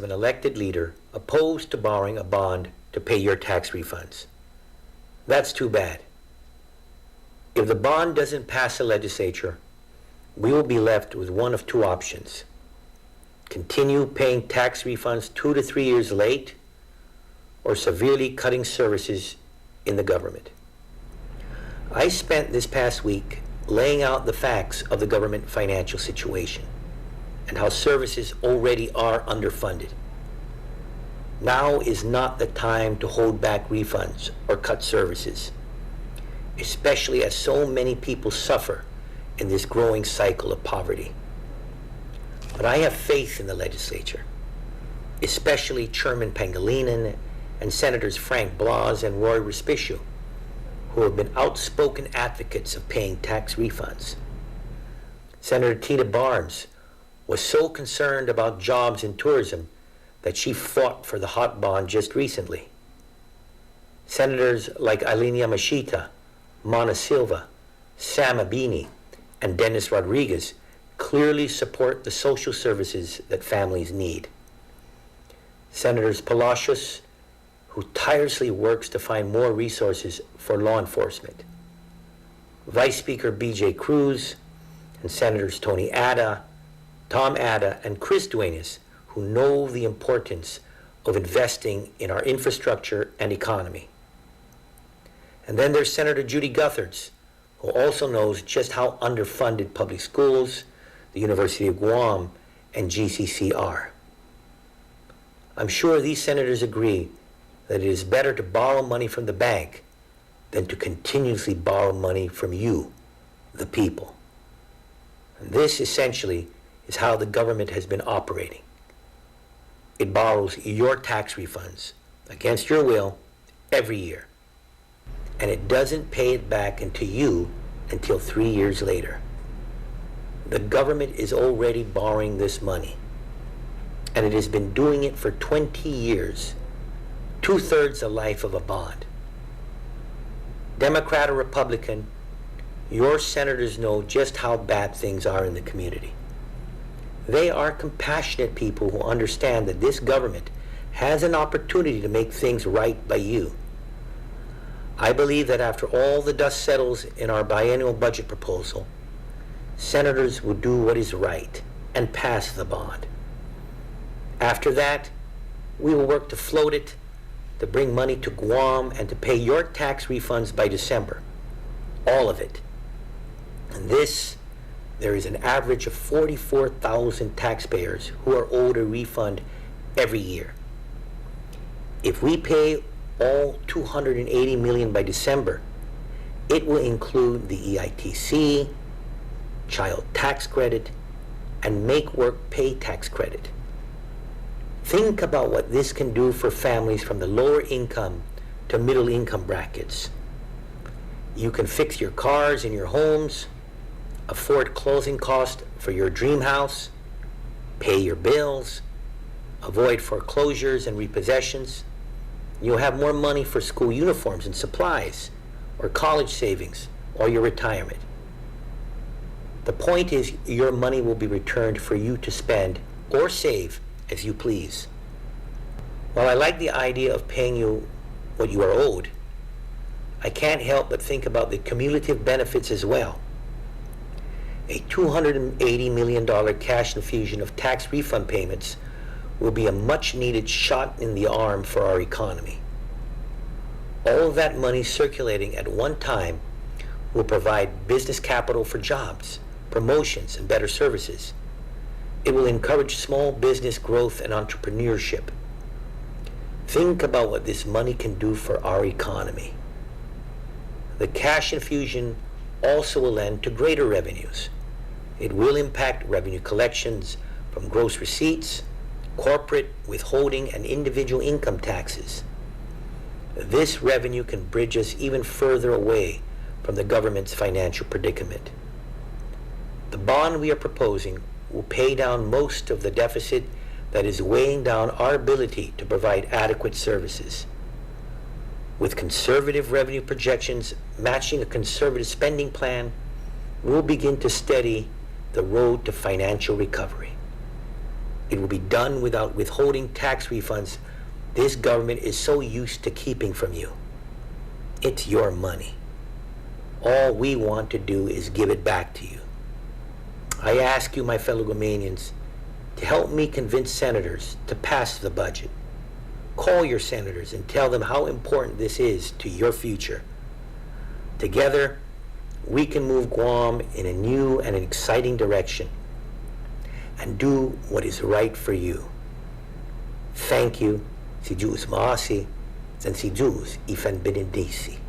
an elected leader opposed to borrowing a bond to pay your tax refunds. That's too bad. If the bond doesn't pass the legislature, we will be left with one of two options. Continue paying tax refunds 2 to 3 years late, or severely cutting services in the government. I spent this past week laying out the facts of the government financial situation and how services already are underfunded. Now is not the time to hold back refunds or cut services, especially as so many people suffer in this growing cycle of poverty. But I have faith in the legislature, especially Chairman Pangilinan and Senators Frank Blas and Roy Respicio, who have been outspoken advocates of paying tax refunds. Senator Tita Barnes was so concerned about jobs in tourism that she fought for the hot bond just recently. Senators like Eileen Yamashita, Mana Silva, Sam Abini, and Dennis Rodriguez clearly support the social services that families need. Senators Palacios, who tirelessly works to find more resources for law enforcement. Vice Speaker B.J. Cruz, and Senators Tony Ada, Tom Ada, and Chris Duenas, who know the importance of investing in our infrastructure and economy. And then there's Senator Judy Gutherts, who also knows just how underfunded public schools, the University of Guam, and GCC are. I'm sure these senators agree that it is better to borrow money from the bank than to continuously borrow money from you, the people. And this essentially is how the government has been operating. It borrows your tax refunds against your will every year, and it doesn't pay it back into you until 3 years later. The government is already borrowing this money, and it has been doing it for 20 years, 2/3 the life of a bond. Democrat or Republican, your senators know just how bad things are in the community. They are compassionate people who understand that this government has an opportunity to make things right by you. I believe that after all the dust settles in our biennial budget proposal, senators will do what is right and pass the bond. After that, we will work to float it, to bring money to Guam, and to pay your tax refunds by December. All of it. And this, there is an average of 44,000 taxpayers who are owed a refund every year. If we pay all $280 million by December, it will include the EITC, child tax credit, and make work pay tax credit. Think about what this can do for families from the lower income to middle income brackets. You can fix your cars and your homes, afford closing costs for your dream house, pay your bills, avoid foreclosures and repossessions. You'll have more money for school uniforms and supplies, or college savings, or your retirement. The point is, your money will be returned for you to spend or save as you please. While I like the idea of paying you what you are owed, I can't help but think about the cumulative benefits as well. A $280 million cash infusion of tax refund payments will be a much-needed shot in the arm for our economy. All of that money circulating at one time will provide business capital for jobs, promotions, and better services. It will encourage small business growth and entrepreneurship. Think about what this money can do for our economy. The cash infusion also will lend to greater revenues. It will impact revenue collections from gross receipts, corporate, withholding, and individual income taxes. This revenue can bridge us even further away from the government's financial predicament. The bond we are proposing will pay down most of the deficit that is weighing down our ability to provide adequate services. With conservative revenue projections matching a conservative spending plan, we'll begin to steady the road to financial recovery. It will be done without withholding tax refunds this government is so used to keeping from you. It's your money. All we want to do is give it back to you. I ask you, my fellow Guamanians, to help me convince senators to pass the budget. Call your senators and tell them how important this is to your future. Together, we can move Guam in a new and an exciting direction and do what is right for you. Thank you. Si Diyos maasi, and si Diyos ifan benedisi.